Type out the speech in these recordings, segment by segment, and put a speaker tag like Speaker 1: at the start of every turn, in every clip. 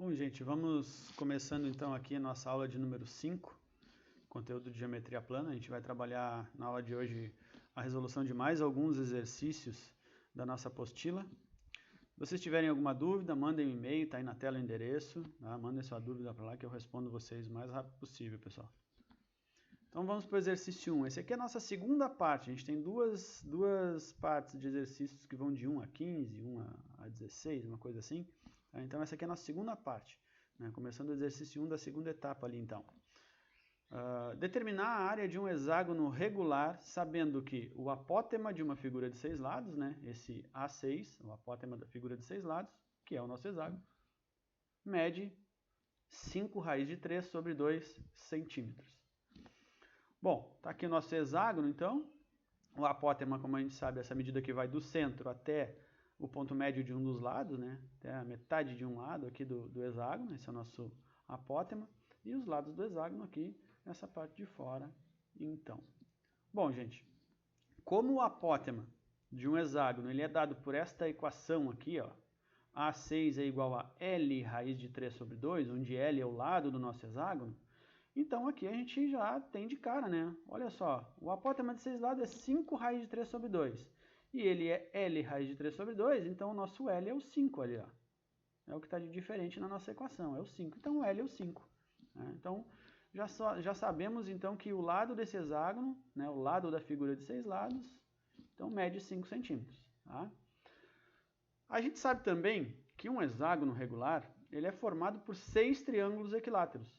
Speaker 1: Bom, gente, vamos começando então aqui a nossa aula de número 5, conteúdo de geometria plana. A gente vai trabalhar na aula de hoje a resolução de mais alguns exercícios da nossa apostila. Se vocês tiverem alguma dúvida, mandem um e-mail, está aí na tela o endereço, tá? Mandem sua dúvida para lá que eu respondo vocês o mais rápido possível, pessoal. Então vamos para o exercício 1. Esse aqui é a nossa segunda parte. A gente tem duas partes de exercícios que vão de 1 a 15, 1 a 16, uma coisa assim. Então essa aqui é a nossa segunda parte, né? Começando o exercício 1 da segunda etapa ali então. Determinar a área de um hexágono regular, sabendo que o apótema de uma figura de 6 lados, né? Esse A6, o apótema da figura de 6 lados, que é o nosso hexágono, mede 5 raiz de 3 sobre 2 centímetros. Bom, está aqui o nosso hexágono, então. O apótema, como a gente sabe, essa medida que vai do centro até o ponto médio de um dos lados, né? Até a metade de um lado aqui do hexágono, esse é o nosso apótema. E os lados do hexágono aqui, nessa parte de fora, então. Bom, gente, como o apótema de um hexágono ele é dado por esta equação aqui, ó, A6 é igual a L raiz de 3 sobre 2, onde L é o lado do nosso hexágono, então aqui a gente já tem de cara, né? Olha só, o apótema de 6 lados é 5 raiz de 3 sobre 2. E ele é L raiz de 3 sobre 2, então o nosso L é o 5 ali, ó. É o que está de diferente na nossa equação, é o 5. Então o L é o 5. Né? Então já sabemos então que o lado desse hexágono, né, o lado da figura de 6 lados, então mede 5 centímetros. Tá? A gente sabe também que um hexágono regular ele é formado por 6 triângulos equiláteros.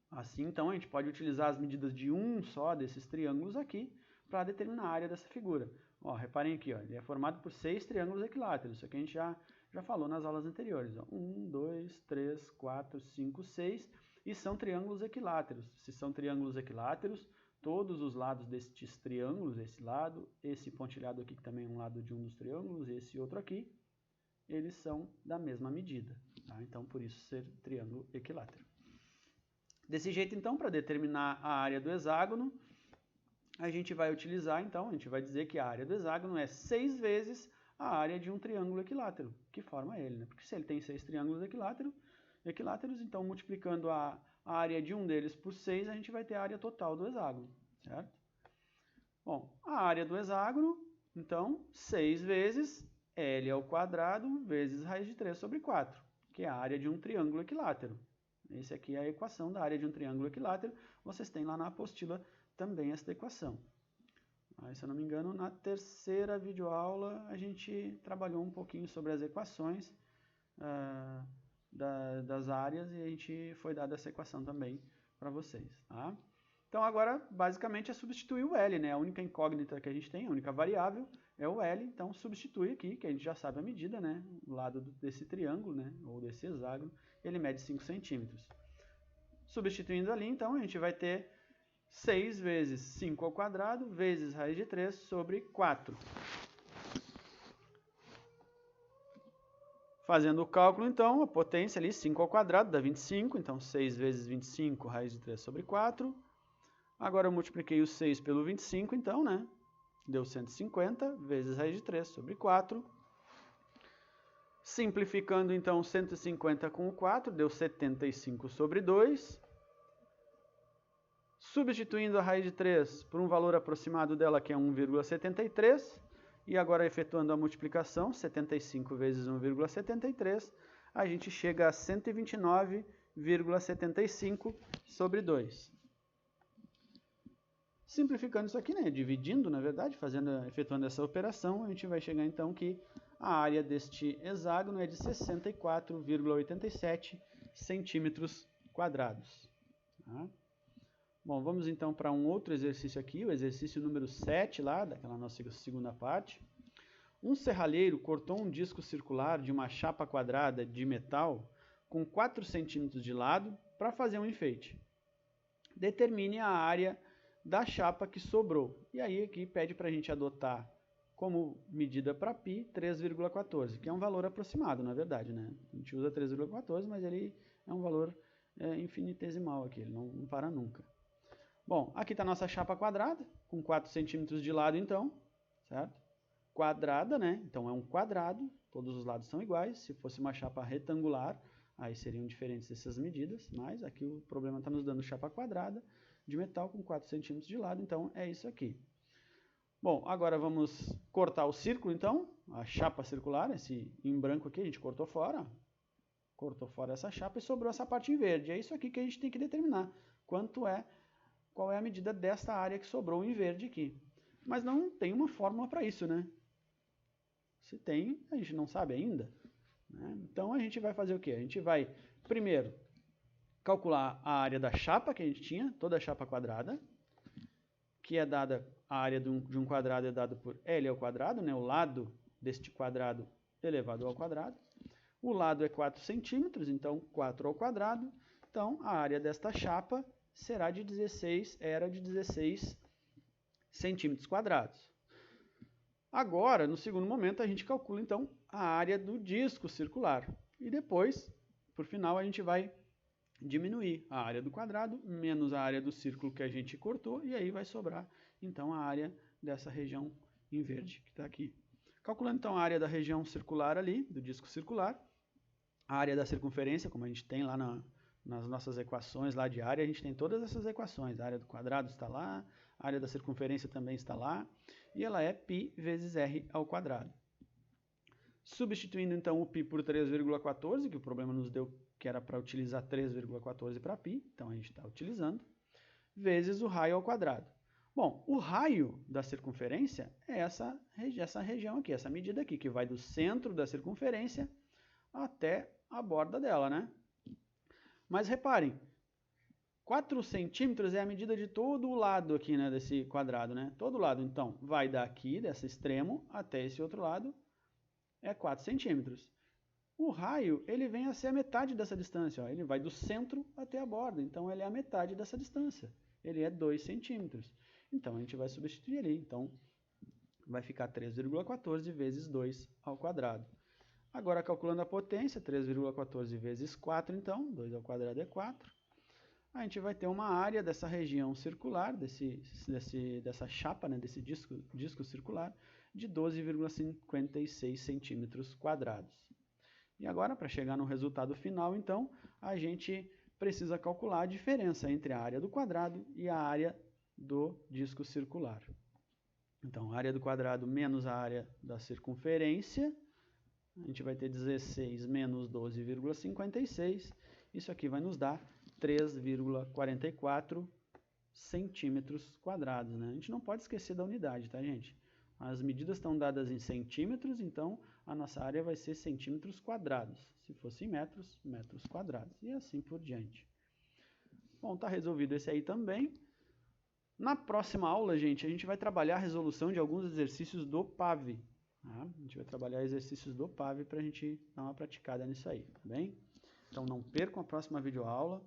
Speaker 1: Assim, então, a gente pode utilizar as medidas de um só desses triângulos aqui para determinar a área dessa figura. Ó, reparem aqui, ó, ele é formado por 6 triângulos equiláteros. Isso aqui a gente já falou nas aulas anteriores. Ó. 1, 2, 3, 4, 5, 6. E são triângulos equiláteros. Se são triângulos equiláteros, todos os lados destes triângulos, esse lado, esse pontilhado aqui, que também é um lado de um dos triângulos, esse outro aqui, eles são da mesma medida. Tá? Então, por isso ser triângulo equilátero. Desse jeito, então, para determinar a área do hexágono, a gente vai utilizar, então, a gente vai dizer que a área do hexágono é 6 vezes a área de um triângulo equilátero, que forma ele, né? Porque se ele tem 6 triângulos equiláteros, então, multiplicando a área de um deles por 6, a gente vai ter a área total do hexágono, certo? Bom, a área do hexágono, então, 6 vezes L ao quadrado vezes raiz de 3 sobre 4, que é a área de um triângulo equilátero. Essa aqui é a equação da área de um triângulo equilátero. Vocês têm lá na apostila também esta equação. Aí, se eu não me engano, na terceira videoaula a gente trabalhou um pouquinho sobre as equações das áreas e a gente foi dada essa equação também para vocês. Tá? Então agora, basicamente, é substituir o L, né? A única incógnita que a gente tem, a única variável é o L, então substitui aqui, que a gente já sabe a medida, né? O lado desse triângulo, né? Ou desse hexágono, ele mede 5 centímetros. Substituindo ali, então, a gente vai ter 6 vezes 5 ao quadrado, vezes raiz de 3 sobre 4. Fazendo o cálculo, então, a potência ali, 5 ao quadrado, dá 25, então 6 vezes 25, raiz de 3 sobre 4. Agora eu multipliquei o 6 pelo 25, então, né? Deu 150 vezes raiz de 3 sobre 4. Simplificando, então, 150 com o 4, deu 75 sobre 2. Substituindo a raiz de 3 por um valor aproximado dela, que é 1,73. E agora, efetuando a multiplicação, 75 vezes 1,73, a gente chega a 129,75 sobre 2. Simplificando isso aqui, né, dividindo, na verdade, efetuando essa operação, a gente vai chegar então que a área deste hexágono é de 64,87 centímetros quadrados. Tá? Bom, vamos então para um outro exercício aqui, o exercício número 7 lá, daquela nossa segunda parte. Um serralheiro cortou um disco circular de uma chapa quadrada de metal com 4 centímetros de lado para fazer um enfeite. Determine a área da chapa que sobrou. E aí aqui pede para a gente adotar como medida para π 3,14, que é um valor aproximado, na verdade, né? A gente usa 3,14, mas ele é um valor infinitesimal aqui, ele não para nunca. Bom, aqui está a nossa chapa quadrada, com 4 centímetros de lado então, certo? Quadrada, né? Então é um quadrado, todos os lados são iguais. Se fosse uma chapa retangular, aí seriam diferentes essas medidas, mas aqui o problema está nos dando chapa quadrada de metal com 4 centímetros de lado, então é isso aqui. Bom, agora vamos cortar o círculo, então, a chapa circular, esse em branco aqui a gente cortou fora essa chapa e sobrou essa parte em verde. É isso aqui que a gente tem que determinar, qual é a medida desta área que sobrou em verde aqui. Mas não tem uma fórmula para isso, né? Se tem, a gente não sabe ainda. Né? Então a gente vai fazer o quê? A gente vai, primeiro, calcular a área da chapa que a gente tinha, toda a chapa quadrada, que é dada, a área de um quadrado é dada por L ao quadrado, né? O lado deste quadrado elevado ao quadrado. O lado é 4 centímetros, então 4 ao quadrado. Então a área desta chapa era de 16 centímetros quadrados. Agora, no segundo momento, a gente calcula então a área do disco circular. E depois, por final, a gente vai diminuir a área do quadrado menos a área do círculo que a gente cortou, e aí vai sobrar então a área dessa região em verde que está aqui. Calculando então a área da região circular ali, do disco circular, a área da circunferência, como a gente tem lá nas nossas equações lá de área, a gente tem todas essas equações. A área do quadrado está lá, a área da circunferência também está lá, e ela é π vezes r ao quadrado. Substituindo então o π por 3,14, que o problema nos deu que era para utilizar 3,14 para π, então a gente está utilizando, vezes o raio ao quadrado. Bom, o raio da circunferência é essa região aqui, essa medida aqui, que vai do centro da circunferência até a borda dela, né? Mas reparem, 4 centímetros é a medida de todo o lado aqui, né, desse quadrado, né? Todo lado, então, vai daqui, desse extremo, até esse outro lado, é 4 centímetros. O raio, ele vem a ser a metade dessa distância, ó. Ele vai do centro até a borda, então ele é a metade dessa distância. Ele é 2 centímetros. Então, a gente vai substituir ali. Então, vai ficar 3,14 vezes 2 ao quadrado. Agora, calculando a potência, 3,14 vezes 4, então, 2 ao quadrado é 4. A gente vai ter uma área dessa região circular, dessa chapa, né, desse disco circular, de 12,56 centímetros quadrados. E agora, para chegar no resultado final, então, a gente precisa calcular a diferença entre a área do quadrado e a área do disco circular. Então, a área do quadrado menos a área da circunferência, a gente vai ter 16 menos 12,56. Isso aqui vai nos dar 3,44 centímetros quadrados, né? A gente não pode esquecer da unidade, tá, gente? As medidas estão dadas em centímetros, então a nossa área vai ser centímetros quadrados. Se fosse em metros, metros quadrados. E assim por diante. Bom, tá resolvido esse aí também. Na próxima aula, gente, a gente vai trabalhar a resolução de alguns exercícios do PAV. Tá? A gente vai trabalhar exercícios do PAV para a gente dar uma praticada nisso aí, tá bem? Então não percam a próxima videoaula.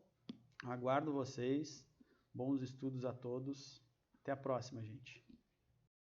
Speaker 1: Aguardo vocês. Bons estudos a todos. Até a próxima, gente.